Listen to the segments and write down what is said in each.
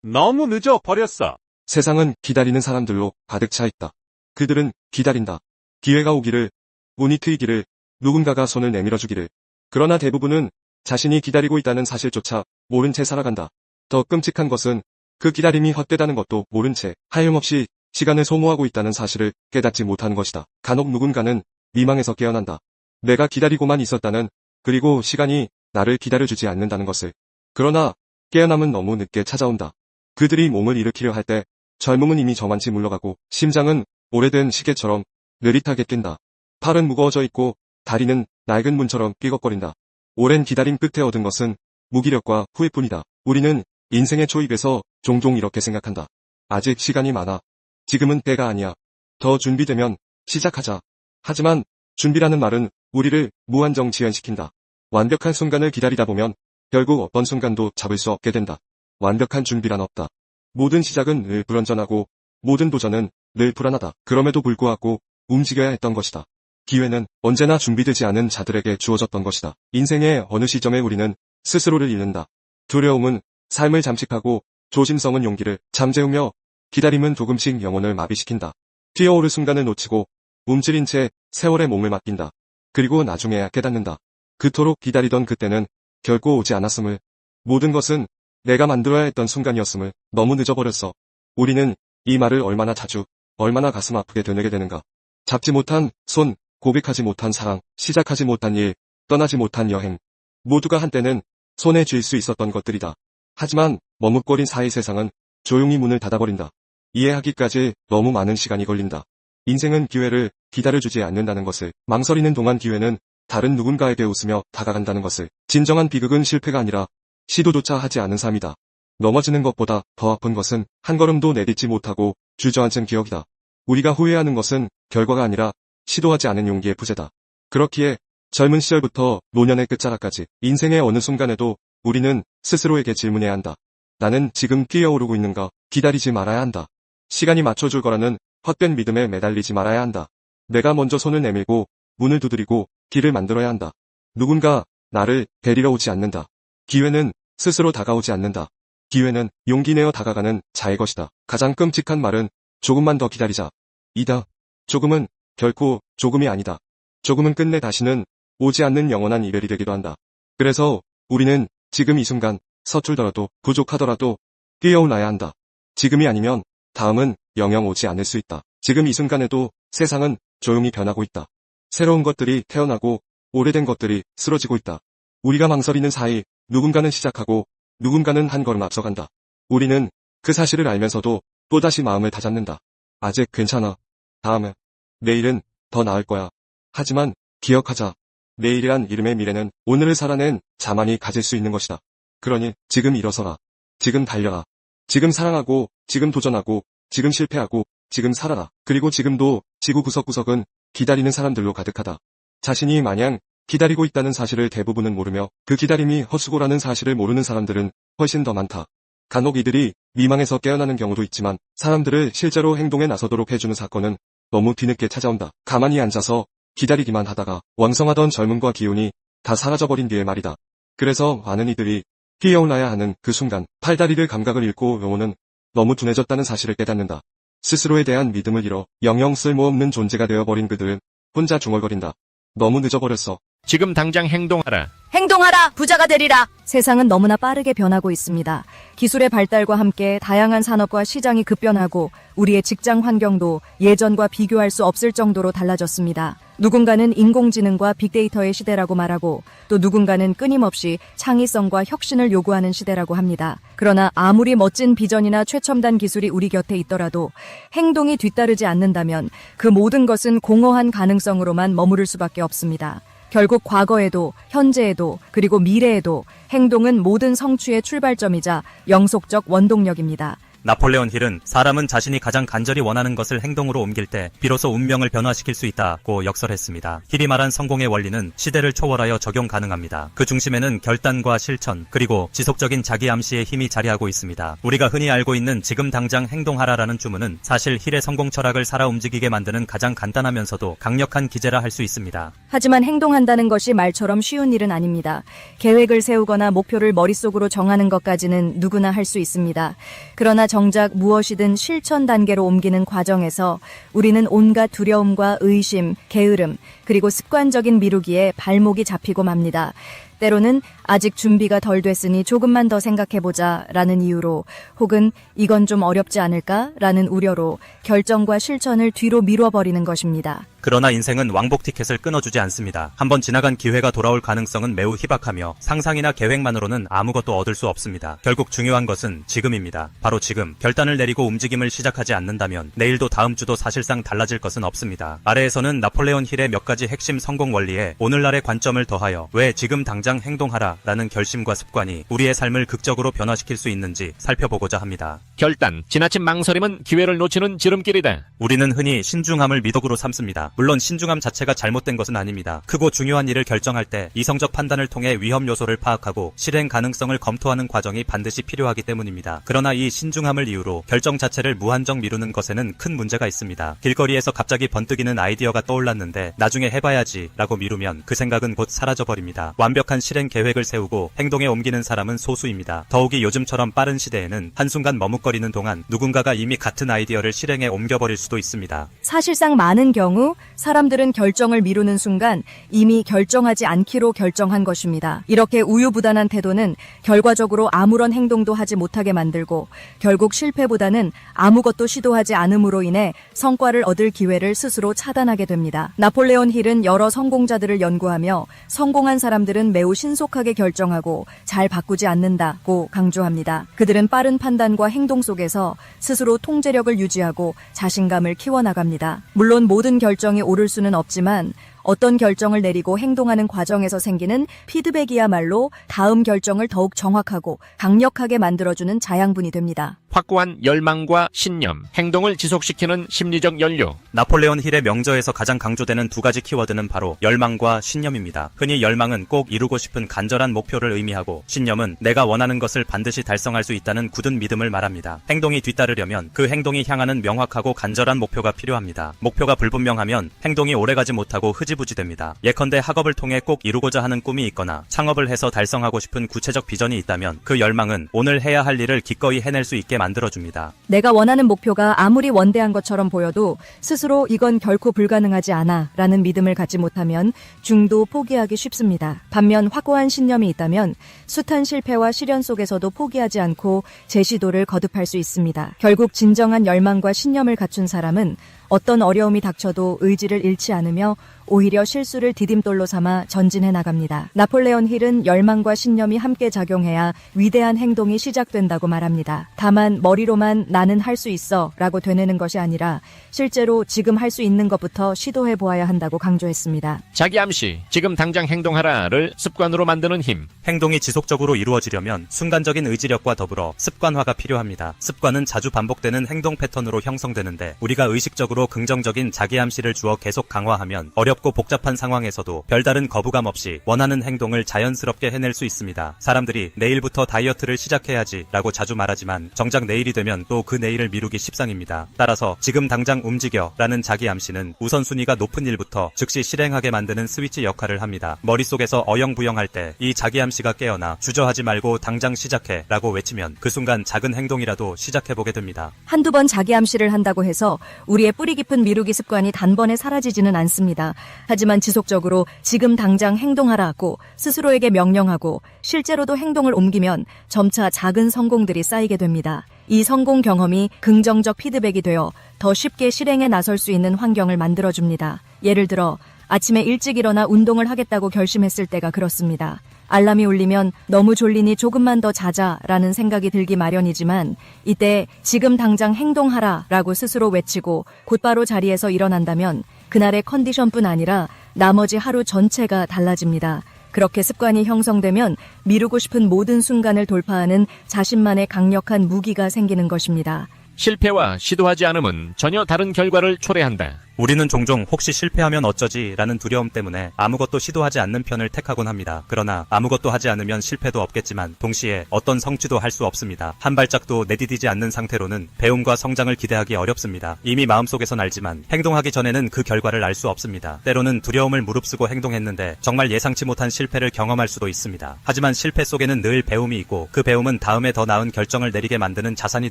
너무 늦어 버렸어. 세상은 기다리는 사람들로 가득 차 있다. 그들은 기다린다. 기회가 오기를, 운이 트이기를, 누군가가 손을 내밀어 주기를. 그러나 대부분은 자신이 기다리고 있다는 사실조차 모른 채 살아간다. 더 끔찍한 것은 그 기다림이 헛되다는 것도 모른 채 하염없이 시간을 소모하고 있다는 사실을 깨닫지 못하는 것이다. 간혹 누군가는 미망에서 깨어난다. 내가 기다리고만 있었다는, 그리고 시간이 나를 기다려주지 않는다는 것을. 그러나 깨어남은 너무 늦게 찾아온다. 그들이 몸을 일으키려 할 때 젊음은 이미 저만치 물러가고 심장은 오래된 시계처럼 느릿하게 뛴다. 팔은 무거워져 있고 다리는 낡은 문처럼 삐걱거린다. 오랜 기다림 끝에 얻은 것은 무기력과 후회뿐이다. 우리는 인생의 초입에서 종종 이렇게 생각한다. 아직 시간이 많아. 지금은 때가 아니야. 더 준비되면 시작하자. 하지만 준비라는 말은 우리를 무한정 지연시킨다. 완벽한 순간을 기다리다 보면 결국 어떤 순간도 잡을 수 없게 된다. 완벽한 준비란 없다. 모든 시작은 늘 불완전하고 모든 도전은 늘 불안하다. 그럼에도 불구하고 움직여야 했던 것이다. 기회는 언제나 준비되지 않은 자들에게 주어졌던 것이다. 인생의 어느 시점에 우리는 스스로를 잃는다. 두려움은 삶을 잠식하고 조심성은 용기를 잠재우며 기다림은 조금씩 영혼을 마비시킨다. 뛰어오를 순간을 놓치고 움츠린 채 세월에 몸을 맡긴다. 그리고 나중에야 깨닫는다. 그토록 기다리던 그때는 결코 오지 않았음을. 모든 것은 내가 만들어야 했던 순간이었음을. 너무 늦어버렸어. 우리는 이 말을 얼마나 자주, 얼마나 가슴 아프게 되뇌게 되는가. 잡지 못한 손, 고백하지 못한 사랑, 시작하지 못한 일, 떠나지 못한 여행. 모두가 한때는 손에 쥘 수 있었던 것들이다. 하지만 머뭇거린 사이 세상은 조용히 문을 닫아버린다. 이해하기까지 너무 많은 시간이 걸린다. 인생은 기회를 기다려주지 않는다는 것을, 망설이는 동안 기회는 다른 누군가에게 웃으며 다가간다는 것을. 진정한 비극은 실패가 아니라 시도조차 하지 않은 삶이다. 넘어지는 것보다 더 아픈 것은 한 걸음도 내딛지 못하고 주저앉은 기억이다. 우리가 후회하는 것은 결과가 아니라 시도하지 않은 용기의 부재다. 그렇기에 젊은 시절부터 노년의 끝자락까지 인생의 어느 순간에도 우리는 스스로에게 질문해야 한다. 나는 지금 뛰어오르고 있는가? 기다리지 말아야 한다. 시간이 맞춰줄 거라는 헛된 믿음에 매달리지 말아야 한다. 내가 먼저 손을 내밀고 문을 두드리고 길을 만들어야 한다. 누군가 나를 데리러 오지 않는다. 기회는 스스로 다가오지 않는다. 기회는 용기 내어 다가가는 자의 것이다. 가장 끔찍한 말은 조금만 더 기다리자. 이다. 조금은 결코 조금이 아니다. 조금은 끝내 다시는 오지 않는 영원한 이별이 되기도 한다. 그래서 우리는 지금 이 순간 서툴더라도 부족하더라도 뛰어올라야 한다. 지금이 아니면 다음은 영영 오지 않을 수 있다. 지금 이 순간에도 세상은 조용히 변하고 있다. 새로운 것들이 태어나고 오래된 것들이 쓰러지고 있다. 우리가 망설이는 사이 누군가는 시작하고 누군가는 한 걸음 앞서간다. 우리는 그 사실을 알면서도 또다시 마음을 다잡는다. 아직 괜찮아. 다음에. 내일은 더 나을 거야. 하지만 기억하자. 내일이란 이름의 미래는 오늘을 살아낸 자만이 가질 수 있는 것이다. 그러니 지금 일어서라. 지금 달려라. 지금 사랑하고, 지금 도전하고, 지금 실패하고, 지금 살아라. 그리고 지금도 지구 구석구석은 기다리는 사람들로 가득하다. 자신이 마냥 기다리고 있다는 사실을 대부분은 모르며 그 기다림이 헛수고라는 사실을 모르는 사람들은 훨씬 더 많다. 간혹 이들이 미망에서 깨어나는 경우도 있지만 사람들을 실제로 행동에 나서도록 해주는 사건은 너무 뒤늦게 찾아온다. 가만히 앉아서 기다리기만 하다가 왕성하던 젊음과 기운이 다 사라져버린 뒤의 말이다. 그래서 많은 이들이 뛰어올라야 하는 그 순간 팔다리를 감각을 잃고 영혼은 너무 둔해졌다는 사실을 깨닫는다. 스스로에 대한 믿음을 잃어 영영 쓸모없는 존재가 되어버린 그들은 혼자 중얼거린다. 너무 늦어버렸어. 지금 당장 행동하라. 행동하라! 부자가 되리라! 세상은 너무나 빠르게 변하고 있습니다. 기술의 발달과 함께 다양한 산업과 시장이 급변하고 우리의 직장 환경도 예전과 비교할 수 없을 정도로 달라졌습니다. 누군가는 인공지능과 빅데이터의 시대라고 말하고 또 누군가는 끊임없이 창의성과 혁신을 요구하는 시대라고 합니다. 그러나 아무리 멋진 비전이나 최첨단 기술이 우리 곁에 있더라도 행동이 뒤따르지 않는다면 그 모든 것은 공허한 가능성으로만 머무를 수밖에 없습니다. 결국 과거에도 현재에도 그리고 미래에도 행동은 모든 성취의 출발점이자 영속적 원동력입니다. 나폴레온 힐은 사람은 자신이 가장 간절히 원하는 것을 행동으로 옮길 때 비로소 운명을 변화시킬 수 있다고 역설했습니다. 힐이 말한 성공의 원리는 시대를 초월하여 적용 가능합니다. 그 중심에는 결단과 실천 그리고 지속적인 자기 암시의 힘이 자리하고 있습니다. 우리가 흔히 알고 있는 지금 당장 행동하라라는 주문은 사실 힐의 성공 철학을 살아 움직이게 만드는 가장 간단하면서도 강력한 기제라 할 수 있습니다. 하지만 행동한다는 것이 말처럼 쉬운 일은 아닙니다. 계획을 세우거나 목표를 머릿속으로 정하는 것까지는 누구나 할 수 있습니다. 그러나 정작 무엇이든 실천 단계로 옮기는 과정에서 우리는 온갖 두려움과 의심, 게으름, 그리고 습관적인 미루기에 발목이 잡히고 맙니다. 때로는 아직 준비가 덜 됐으니 조금만 더 생각해보자 라는 이유로 혹은 이건 좀 어렵지 않을까 라는 우려로 결정과 실천을 뒤로 미뤄버리는 것입니다. 그러나 인생은 왕복 티켓을 끊어주지 않습니다. 한번 지나간 기회가 돌아올 가능성은 매우 희박하며 상상이나 계획만으로는 아무것도 얻을 수 없습니다. 결국 중요한 것은 지금입니다. 바로 지금 결단을 내리고 움직임을 시작하지 않는다면 내일도 다음 주도 사실상 달라질 것은 없습니다. 아래에서는 나폴레온 힐의 몇 가지 핵심 성공 원리에 오늘날의 관점을 더하여 왜 지금 당장 행동하라 라는 결심과 습관이 우리의 삶을 극적으로 변화시킬 수 있는지 살펴보고자 합니다. 결단, 지나친 망설임은 기회를 놓치는 지름길이다. 우리는 흔히 신중함을 미덕으로 삼습니다. 물론 신중함 자체가 잘못된 것은 아닙니다. 크고 중요한 일을 결정할 때 이성적 판단을 통해 위험 요소를 파악하고 실행 가능성을 검토하는 과정이 반드시 필요하기 때문입니다. 그러나 이 신중함을 이유로 결정 자체를 무한정 미루는 것에는 큰 문제가 있습니다. 길거리에서 갑자기 번뜩이는 아이디어가 떠올랐는데 나중에 해봐야지 라고 미루면 그 생각은 곧 사라져버립니다. 완벽한 실행 계획을 세우고 행동에 옮기는 사람은 소수입니다. 더욱이 요즘처럼 빠른 시대에는 한순간 머뭇거리는 동안 누군가가 이미 같은 아이디어를 실행에 옮겨버릴 수도 있습니다. 사실상 많은 경우 사람들은 결정을 미루는 순간 이미 결정하지 않기로 결정한 것입니다. 이렇게 우유부단한 태도는 결과적으로 아무런 행동도 하지 못하게 만들고 결국 실패보다는 아무것도 시도하지 않음으로 인해 성과를 얻을 기회를 스스로 차단하게 됩니다. 나폴레온 힐은 여러 성공자들을 연구하며 성공한 사람들은 매우 신속하게 결정하고 잘 바꾸지 않는다고 강조합니다. 그들은 빠른 판단과 행동 속에서 스스로 통제력을 유지하고 자신감을 키워나갑니다. 물론 모든 결정이 옳을 수는 없지만 어떤 결정을 내리고 행동하는 과정에서 생기는 피드백이야말로 다음 결정을 더욱 정확하고 강력하게 만들어주는 자양분이 됩니다. 확고한 열망과 신념, 행동을 지속시키는 심리적 연료. 나폴레온 힐의 명저에서 가장 강조되는 두 가지 키워드는 바로 열망과 신념입니다. 흔히 열망은 꼭 이루고 싶은 간절한 목표를 의미하고 신념은 내가 원하는 것을 반드시 달성할 수 있다는 굳은 믿음을 말합니다. 행동이 뒤따르려면 그 행동이 향하는 명확하고 간절한 목표가 필요합니다. 목표가 불분명하면 행동이 오래가지 못하고 흐지부지됩니다. 예컨대 학업을 통해 꼭 이루고자 하는 꿈이 있거나 창업을 해서 달성하고 싶은 구체적 비전이 있다면 그 열망은 오늘 해야 할 일을 기꺼이 해낼 수 있게 만들어줍니다. 내가 원하는 목표가 아무리 원대한 것처럼 보여도 스스로 이건 결코 불가능하지 않아 라는 믿음을 갖지 못하면 중도 포기하기 쉽습니다. 반면 확고한 신념이 있다면 숱한 실패와 시련 속에서도 포기하지 않고 재시도를 거듭할 수 있습니다. 결국 진정한 열망과 신념을 갖춘 사람은 어떤 어려움이 닥쳐도 의지를 잃지 않으며 오히려 실수를 디딤돌로 삼아 전진해 나갑니다. 나폴레온 힐은 열망과 신념이 함께 작용해야 위대한 행동이 시작된다고 말합니다. 다만 머리로만 나는 할 수 있어 라고 되뇌는 것이 아니라 실제로 지금 할 수 있는 것부터 시도해 보아야 한다고 강조했습니다. 자기 암시, 지금 당장 행동하라를 습관으로 만드는 힘. 행동이 지속적으로 이루어지려면 순간적인 의지력과 더불어 습관화가 필요합니다. 습관은 자주 반복되는 행동 패턴으로 형성되는데 우리가 의식적으로 긍정적인 자기 암시를 주어 계속 강화하면 어렵고 복잡한 상황에서도 별다른 거부감 없이 원하는 행동을 자연스럽게 해낼 수 있습니다. 사람들이 내일부터 다이어트를 시작해야지 라고 자주 말하지만 정작 내일이 되면 또 그 내일을 미루기 십상입니다. 따라서 지금 당장 움직여 라는 자기 암시는 우선순위가 높은 일부터 즉시 실행하게 만드는 스위치 역할을 합니다. 머릿속에서 어영부영할 때 이 자기 암시가 깨어나 주저하지 말고 당장 시작해 라고 외치면 그 순간 작은 행동이라도 시작해보게 됩니다. 한두 번 자기 암시를 한다고 해서 우리의 뿌리 깊은 미루기 습관이 단번에 사라지지는 않습니다. 하지만 지속적으로 지금 당장 행동하라고 스스로에게 명령하고 실제로도 행동을 옮기면 점차 작은 성공들이 쌓이게 됩니다. 이 성공 경험이 긍정적 피드백이 되어 더 쉽게 실행에 나설 수 있는 환경을 만들어줍니다. 예를 들어 아침에 일찍 일어나 운동을 하겠다고 결심했을 때가 그렇습니다. 알람이 울리면 너무 졸리니 조금만 더 자자라는 생각이 들기 마련이지만 이때 지금 당장 행동하라 라고 스스로 외치고 곧바로 자리에서 일어난다면 그날의 컨디션뿐 아니라 나머지 하루 전체가 달라집니다. 그렇게 습관이 형성되면 미루고 싶은 모든 순간을 돌파하는 자신만의 강력한 무기가 생기는 것입니다. 실패와 시도하지 않음은 전혀 다른 결과를 초래한다. 우리는 종종 혹시 실패하면 어쩌지 라는 두려움 때문에 아무것도 시도하지 않는 편을 택하곤 합니다. 그러나 아무것도 하지 않으면 실패도 없겠지만 동시에 어떤 성취도 할 수 없습니다. 한 발짝도 내디디지 않는 상태로는 배움과 성장을 기대하기 어렵습니다. 이미 마음속에선 알지만 행동하기 전에는 그 결과를 알 수 없습니다. 때로는 두려움을 무릅쓰고 행동했는데 정말 예상치 못한 실패를 경험할 수도 있습니다. 하지만 실패 속에는 늘 배움이 있고 그 배움은 다음에 더 나은 결정을 내리게 만드는 자산이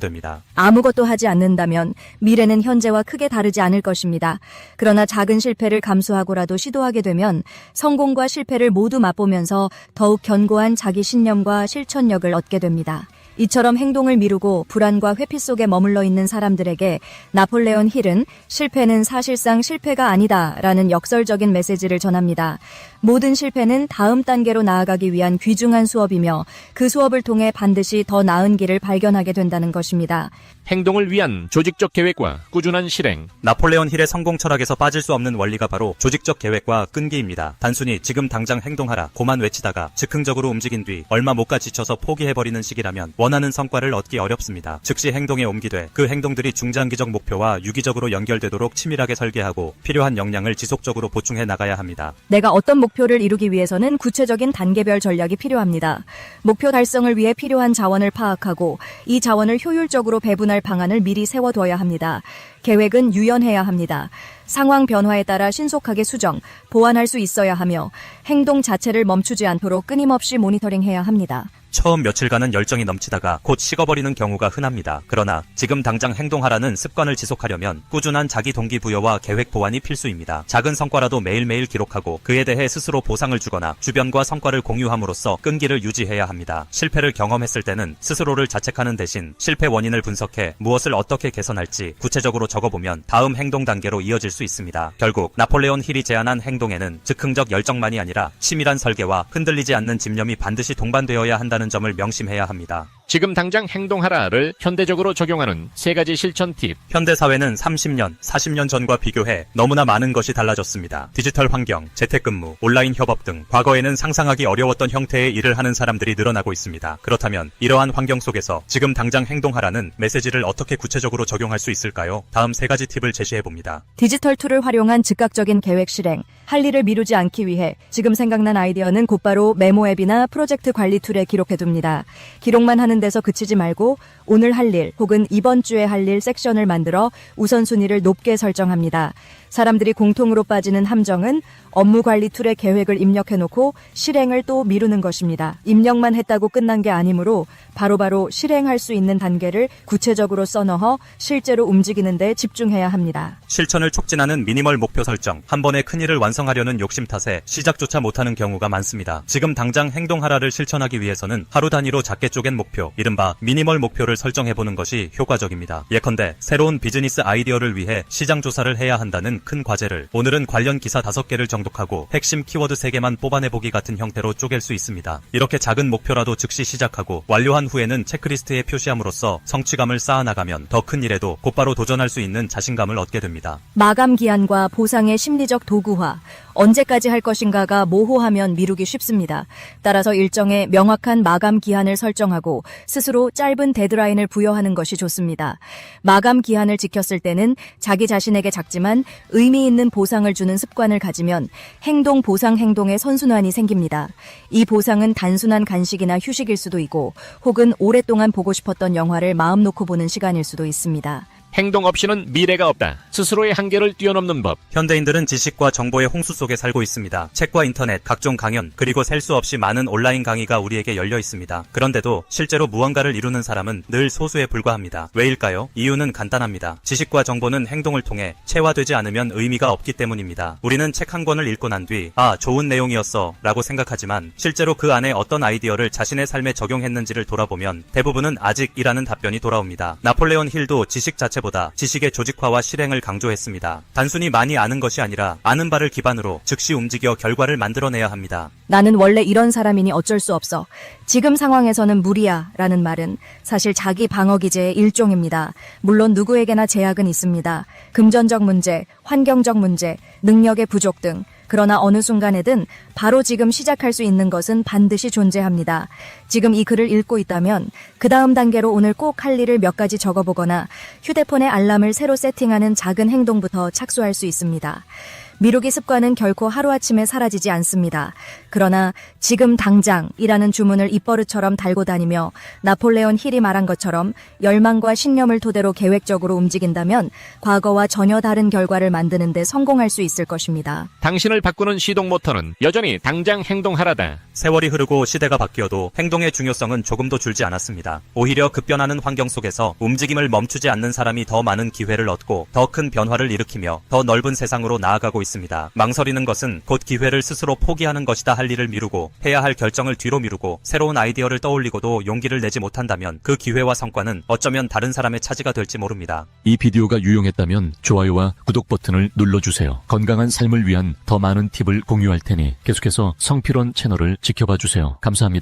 됩니다. 아무것도 하지 않는다면 미래는 현재와 크게 다르지 않을 것입니다. 그러나 작은 실패를 감수하고라도 시도하게 되면 성공과 실패를 모두 맛보면서 더욱 견고한 자기 신념과 실천력을 얻게 됩니다. 이처럼 행동을 미루고 불안과 회피 속에 머물러 있는 사람들에게 나폴레온 힐은 실패는 사실상 실패가 아니다라는 역설적인 메시지를 전합니다. 모든 실패는 다음 단계로 나아가기 위한 귀중한 수업이며 그 수업을 통해 반드시 더 나은 길을 발견하게 된다는 것입니다. 행동을 위한 조직적 계획과 꾸준한 실행. 나폴레온 힐의 성공 철학에서 빠질 수 없는 원리가 바로 조직적 계획과 끈기입니다. 단순히 지금 당장 행동하라 고만 외치다가 즉흥적으로 움직인 뒤 얼마 못 가 지쳐서 포기해버리는 식이라면 원하는 성과를 얻기 어렵습니다. 즉시 행동에 옮기되 그 행동들이 중장기적 목표와 유기적으로 연결되도록 치밀하게 설계하고 필요한 역량을 지속적으로 보충해 나가야 합니다. 내가 어떤 목표를 이루기 위해서는 구체적인 단계별 전략이 필요합니다. 목표 달성을 위해 필요한 자원을 파악하고 이 자원을 효율적으로 배분할 방안을 미리 세워둬야 합니다. 계획은 유연해야 합니다. 상황 변화에 따라 신속하게 수정, 보완할 수 있어야 하며 행동 자체를 멈추지 않도록 끊임없이 모니터링해야 합니다. 처음 며칠간은 열정이 넘치다가 곧 식어버리는 경우가 흔합니다. 그러나 지금 당장 행동하라는 습관을 지속하려면 꾸준한 자기 동기부여와 계획 보완이 필수입니다. 작은 성과라도 매일매일 기록하고 그에 대해 스스로 보상을 주거나 주변과 성과를 공유함으로써 끈기를 유지해야 합니다. 실패를 경험했을 때는 스스로를 자책하는 대신 실패 원인을 분석해 무엇을 어떻게 개선할지 구체적으로 적어보면 다음 행동 단계로 이어질 수 있습니다. 결국 나폴레온 힐이 제안한 행동에는 즉흥적 열정만이 아니라 치밀한 설계와 흔들리지 않는 집념이 반드시 동반되어야 한다는 점을 명심해야 합니다. 지금 당장 행동하라를 현대적으로 적용하는 3가지 실천 팁. 현대사회는 30년, 40년 전과 비교해 너무나 많은 것이 달라졌습니다. 디지털 환경, 재택근무, 온라인 협업 등 과거에는 상상하기 어려웠던 형태의 일을 하는 사람들이 늘어나고 있습니다. 그렇다면 이러한 환경 속에서 지금 당장 행동하라는 메시지를 어떻게 구체적으로 적용할 수 있을까요? 다음 3가지 팁을 제시해봅니다. 디지털 툴을 활용한 즉각적인 계획 실행, 할 일을 미루지 않기 위해 지금 생각난 아이디어는 곧바로 메모 앱이나 프로젝트 관리 툴에 기록해둡니다. 기록만 하는 데서 그치지 말고 오늘 할 일 혹은 이번 주에 할 일 섹션을 만들어 우선순위를 높게 설정합니다. 사람들이 공통으로 빠지는 함정은 업무 관리 툴에 계획을 입력해놓고 실행을 또 미루는 것입니다. 입력만 했다고 끝난 게 아니므로 바로바로 실행할 수 있는 단계를 구체적으로 써넣어 실제로 움직이는 데 집중해야 합니다. 실천을 촉진하는 미니멀 목표 설정, 한 번에 큰일을 완성하려는 욕심 탓에 시작조차 못하는 경우가 많습니다. 지금 당장 행동하라를 실천하기 위해서는 하루 단위로 작게 쪼갠 목표, 이른바 미니멀 목표를 설정해보는 것이 효과적입니다. 예컨대 새로운 비즈니스 아이디어를 위해 시장 조사를 해야 한다는 큰 과제를 오늘은 관련 기사 5개를 정독하고 핵심 키워드 3개만 뽑아내보기 같은 형태로 쪼갤 수 있습니다. 이렇게 작은 목표라도 즉시 시작하고 완료한 후에는 체크리스트에 표시함으로써 성취감을 쌓아나가면 더 큰 일에도 곧바로 도전할 수 있는 자신감을 얻게 됩니다. 마감 기한과 보상의 심리적 도구화, 언제까지 할 것인가가 모호하면 미루기 쉽습니다. 따라서 일정에 명확한 마감 기한을 설정하고 스스로 짧은 데드라인을 부여하는 것이 좋습니다. 마감 기한을 지켰을 때는 자기 자신에게 작지만 의미 있는 보상을 주는 습관을 가지면 행동 보상 행동의 선순환이 생깁니다. 이 보상은 단순한 간식이나 휴식일 수도 있고 혹은 오랫동안 보고 싶었던 영화를 마음 놓고 보는 시간일 수도 있습니다. 행동 없이는 미래가 없다. 스스로의 한계를 뛰어넘는 법. 현대인들은 지식과 정보의 홍수 속에 살고 있습니다. 책과 인터넷, 각종 강연, 그리고 셀 수 없이 많은 온라인 강의가 우리에게 열려 있습니다. 그런데도 실제로 무언가를 이루는 사람은 늘 소수에 불과합니다. 왜일까요? 이유는 간단합니다. 지식과 정보는 행동을 통해 체화되지 않으면 의미가 없기 때문입니다. 우리는 책 한 권을 읽고 난 뒤 좋은 내용이었어 라고 생각하지만 실제로 그 안에 어떤 아이디어를 자신의 삶에 적용했는지를 돌아보면 대부분은 아직이라는 답변이 돌아옵니다. 나폴레온 힐도 지식 자체보다 지식의 조직화와 실행을 강조했습니다. 단순히 많이 아는 것이 아니라 아는 바를 기반으로 즉시 움직여 결과를 만들어내야 합니다. 나는 원래 이런 사람이니 어쩔 수 없어. 지금 상황에서는 무리야 라는 말은 사실 자기 방어 기제의 일종입니다. 물론 누구에게나 제약은 있습니다. 금전적 문제, 환경적 문제, 능력의 부족 등 그러나 어느 순간에든 바로 지금 시작할 수 있는 것은 반드시 존재합니다. 지금 이 글을 읽고 있다면 그 다음 단계로 오늘 꼭 할 일을 몇 가지 적어보거나 휴대폰의 알람을 새로 세팅하는 작은 행동부터 착수할 수 있습니다. 미루기 습관은 결코 하루아침에 사라지지 않습니다. 그러나 지금 당장이라는 주문을 입버릇처럼 달고 다니며 나폴레온 힐이 말한 것처럼 열망과 신념을 토대로 계획적으로 움직인다면 과거와 전혀 다른 결과를 만드는 데 성공할 수 있을 것입니다. 당신을 바꾸는 시동 모터는 여전히 당장 행동하라다. 세월이 흐르고 시대가 바뀌어도 행동의 중요성은 조금도 줄지 않았습니다. 오히려 급변하는 환경 속에서 움직임을 멈추지 않는 사람이 더 많은 기회를 얻고 더 큰 변화를 일으키며 더 넓은 세상으로 나아가고 있습니다. 망설이는 것은 곧 기회를 스스로 포기하는 것이다. 할 일을 미루고 해야 할 결정을 뒤로 미루고 새로운 아이디어를 떠올리고도 용기를 내지 못한다면 그 기회와 성과는 어쩌면 다른 사람의 차지가 될지 모릅니다. 이 비디오가 유용했다면 좋아요와 구독 버튼을 눌러주세요. 건강한 삶을 위한 더 많은 팁을 공유할 테니 계속해서 성필원 채널을 지켜봐 주세요. 감사합니다.